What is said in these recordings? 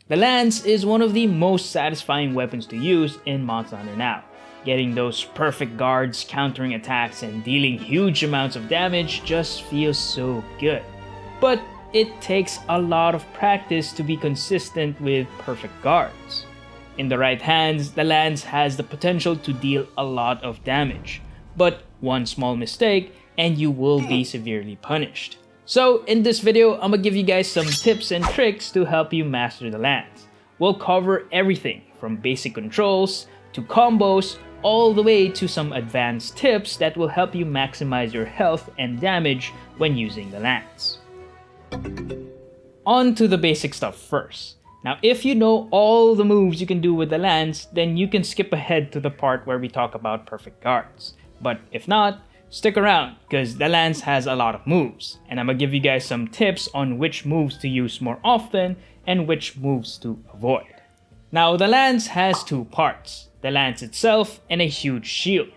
The lance is one of the most satisfying weapons to use in Monster Hunter now. Getting those perfect guards, countering attacks, and dealing huge amounts of damage just feels so good. But it takes a lot of practice to be consistent with perfect guards. In the right hands, the lance has the potential to deal a lot of damage, but one small mistake and you will be severely punished. So in this video, I'm gonna give you guys some tips and tricks to help you master the lance. We'll cover everything from basic controls to combos, all the way to some advanced tips that will help you maximize your health and damage when using the lance. On to the basic stuff first. Now, if you know all the moves you can do with the lance, then you can skip ahead to the part where we talk about perfect guards. But if not, stick around, because the lance has a lot of moves, and I'm gonna give you guys some tips on which moves to use more often and which moves to avoid. Now, the lance has two parts, the lance itself and a huge shield.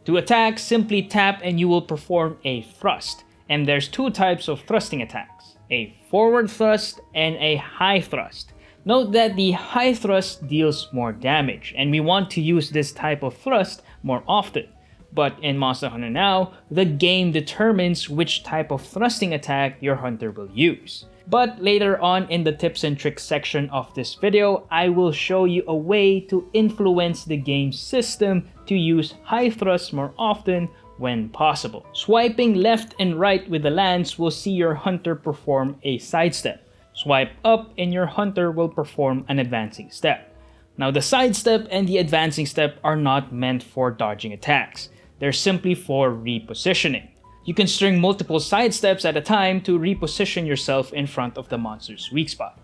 To attack, simply tap and you will perform a thrust, and there's two types of thrusting attacks, a forward thrust and a high thrust. Note that the high thrust deals more damage, and we want to use this type of thrust more often. But in Monster Hunter Now, the game determines which type of thrusting attack your hunter will use. But later on in the tips and tricks section of this video, I will show you a way to influence the game's system to use high thrust more often when possible. Swiping left and right with the lance will see your hunter perform a sidestep. Swipe up and your hunter will perform an advancing step. Now, the sidestep and the advancing step are not meant for dodging attacks. They're simply for repositioning. You can string multiple sidesteps at a time to reposition yourself in front of the monster's weak spot.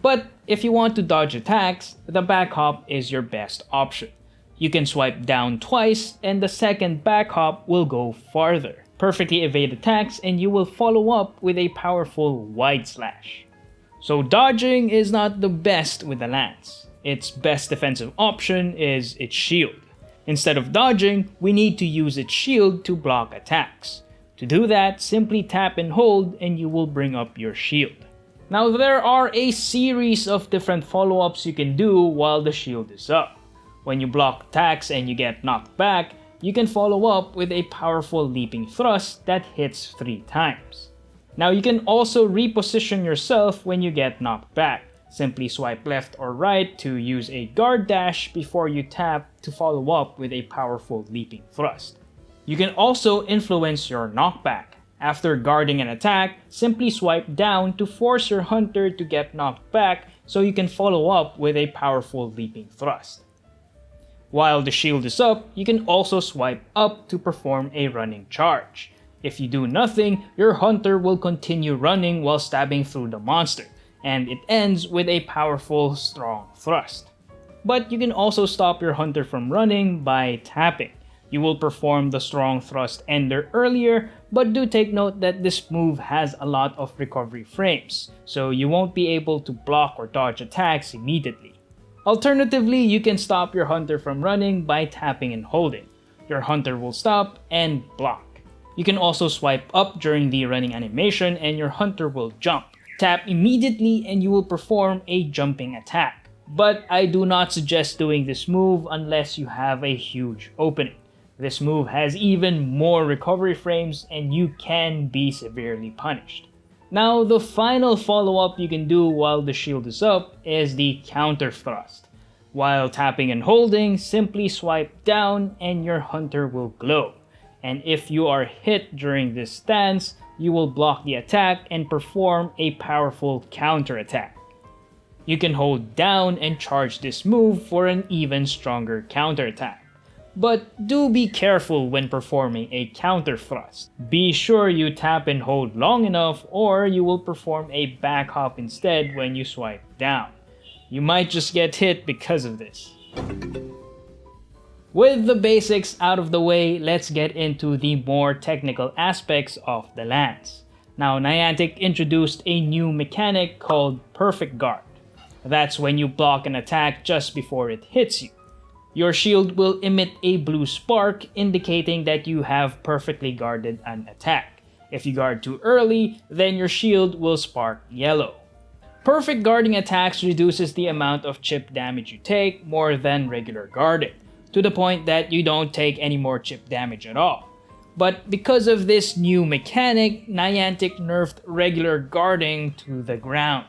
But if you want to dodge attacks, the back hop is your best option. You can swipe down twice and the second back hop will go farther. Perfectly evade attacks and you will follow up with a powerful wide slash. So dodging is not the best with the lance. Its best defensive option is its shield. Instead of dodging, we need to use its shield to block attacks. To do that, simply tap and hold and you will bring up your shield. Now, there are a series of different follow-ups you can do while the shield is up. When you block attacks and you get knocked back, you can follow up with a powerful leaping thrust that hits 3 times. Now, you can also reposition yourself when you get knocked back. Simply swipe left or right to use a guard dash before you tap to follow up with a powerful leaping thrust. You can also influence your knockback. After guarding an attack, simply swipe down to force your hunter to get knocked back so you can follow up with a powerful leaping thrust. While the shield is up, you can also swipe up to perform a running charge. If you do nothing, your hunter will continue running while stabbing through the monster, and it ends with a powerful, strong thrust. But you can also stop your hunter from running by tapping. You will perform the strong thrust ender earlier, but do take note that this move has a lot of recovery frames, so you won't be able to block or dodge attacks immediately. Alternatively, you can stop your hunter from running by tapping and holding. Your hunter will stop and block. You can also swipe up during the running animation and your hunter will jump. Tap immediately and you will perform a jumping attack. But I do not suggest doing this move unless you have a huge opening. This move has even more recovery frames and you can be severely punished. Now, the final follow-up you can do while the shield is up is the counter thrust. While tapping and holding, simply swipe down and your hunter will glow. And if you are hit during this stance, you will block the attack and perform a powerful counter attack. You can hold down and charge this move for an even stronger counter attack. But do be careful when performing a counter thrust. Be sure you tap and hold long enough or you will perform a back hop instead when you swipe down. You might just get hit because of this. With the basics out of the way, let's get into the more technical aspects of the lance. Now, Niantic introduced a new mechanic called Perfect Guard. That's when you block an attack just before it hits you. Your shield will emit a blue spark indicating that you have perfectly guarded an attack. If you guard too early, then your shield will spark yellow. Perfect guarding attacks reduces the amount of chip damage you take more than regular guarding, to the point that you don't take any more chip damage at all. But because of this new mechanic, Niantic nerfed regular guarding to the ground,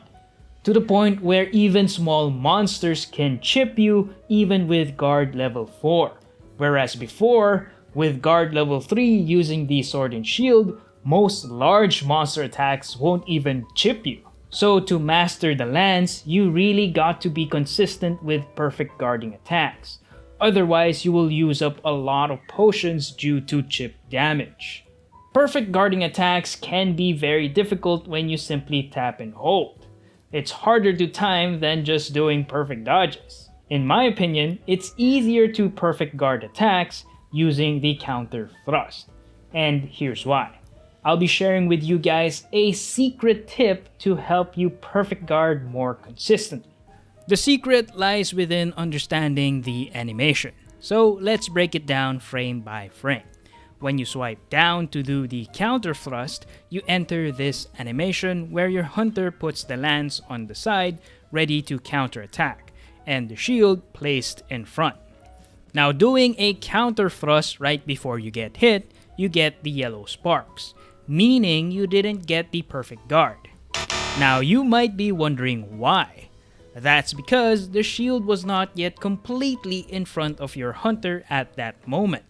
to the point where even small monsters can chip you even with guard level 4. Whereas before, with guard level 3 using the Sword and Shield, most large monster attacks won't even chip you. So to master the lance, you really got to be consistent with perfect guarding attacks. Otherwise, you will use up a lot of potions due to chip damage. Perfect guarding attacks can be very difficult when you simply tap and hold. It's harder to time than just doing perfect dodges. In my opinion, it's easier to perfect guard attacks using the counter thrust. And here's why. I'll be sharing with you guys a secret tip to help you perfect guard more consistently. The secret lies within understanding the animation. So let's break it down frame by frame. When you swipe down to do the counter thrust, you enter this animation where your hunter puts the lance on the side ready to counter attack, and the shield placed in front. Now doing a counter thrust right before you get hit, you get the yellow sparks, meaning you didn't get the perfect guard. Now you might be wondering why. That's because the shield was not yet completely in front of your hunter at that moment.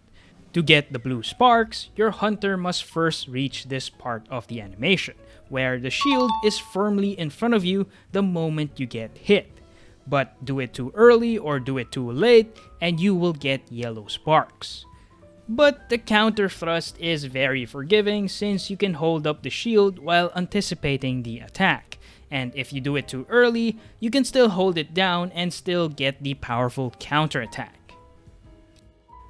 To get the blue sparks, your hunter must first reach this part of the animation, where the shield is firmly in front of you the moment you get hit. But do it too early or do it too late, and you will get yellow sparks. But the counter thrust is very forgiving since you can hold up the shield while anticipating the attack. And if you do it too early, you can still hold it down and still get the powerful counter attack.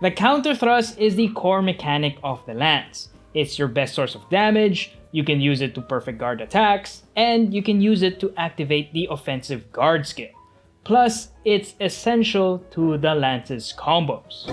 The counter thrust is the core mechanic of the lance. It's your best source of damage, you can use it to perfect guard attacks, and you can use it to activate the offensive guard skill. Plus, it's essential to the lance's combos.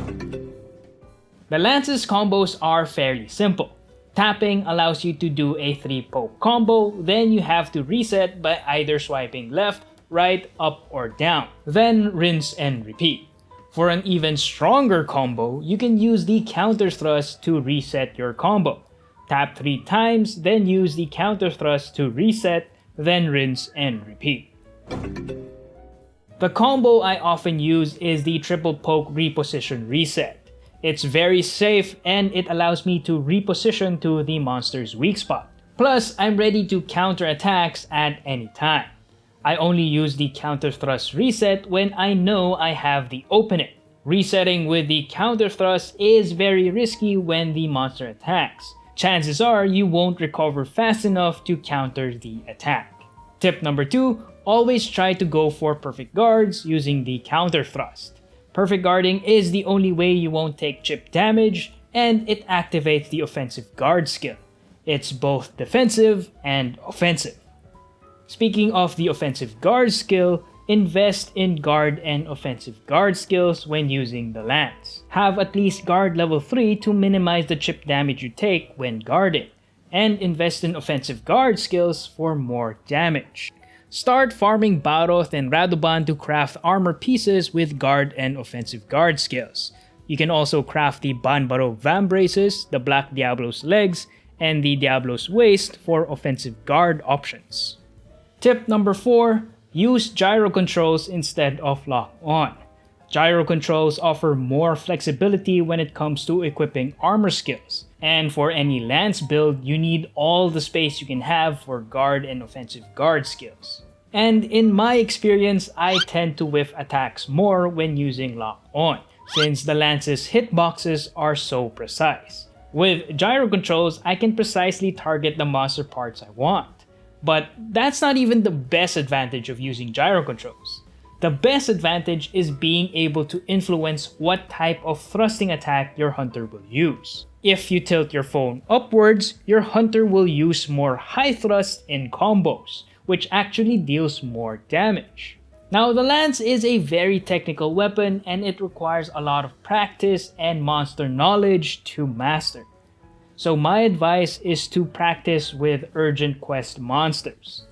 The lance's combos are fairly simple. Tapping allows you to do a 3-poke combo, then you have to reset by either swiping left, right, up, or down. Then rinse and repeat. For an even stronger combo, you can use the counter thrust to reset your combo. Tap 3 times, then use the counter thrust to reset, then rinse and repeat. The combo I often use is the triple poke reposition reset. It's very safe and it allows me to reposition to the monster's weak spot. Plus, I'm ready to counter attacks at any time. I only use the counter thrust reset when I know I have the opening. Resetting with the counter thrust is very risky when the monster attacks. Chances are you won't recover fast enough to counter the attack. Tip number 2, always try to go for perfect guards using the counter thrust. Perfect guarding is the only way you won't take chip damage, and it activates the offensive guard skill. It's both defensive and offensive. Speaking of the offensive guard skill, invest in guard and offensive guard skills when using the lance. Have at least guard level 3 to minimize the chip damage you take when guarding, and invest in offensive guard skills for more damage. Start farming Baroth and Radoban to craft armor pieces with guard and offensive guard skills. You can also craft the Banbaro Vambraces, the Black Diablo's legs, and the Diablo's waist for offensive guard options. Tip number 4, use gyro controls instead of lock on. Gyro controls offer more flexibility when it comes to equipping armor skills. And for any lance build, you need all the space you can have for guard and offensive guard skills. And in my experience, I tend to whiff attacks more when using lock on, since the lance's hitboxes are so precise. With gyro controls, I can precisely target the monster parts I want. But that's not even the best advantage of using gyro controls. The best advantage is being able to influence what type of thrusting attack your hunter will use. If you tilt your phone upwards, your hunter will use more high thrust in combos, which actually deals more damage. Now, the lance is a very technical weapon and it requires a lot of practice and monster knowledge to master. So my advice is to practice with urgent quest monsters.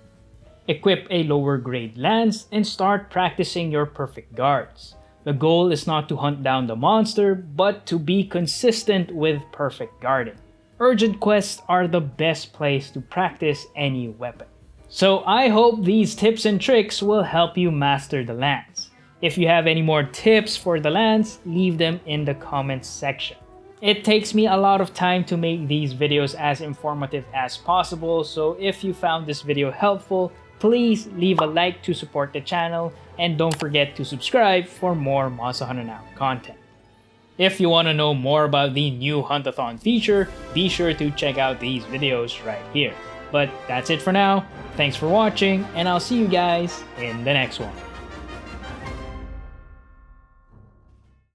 Equip a lower grade lance and start practicing your perfect guards. The goal is not to hunt down the monster, but to be consistent with perfect guarding. Urgent quests are the best place to practice any weapon. So I hope these tips and tricks will help you master the lance. If you have any more tips for the lance, leave them in the comments section. It takes me a lot of time to make these videos as informative as possible, so if you found this video helpful, please leave a like to support the channel and don't forget to subscribe for more mhnow content. If you want to know more about the new Hunt-a-thon feature, be sure to check out these videos right here. But that's it for now. Thanks for watching, and I'll see you guys in the next one.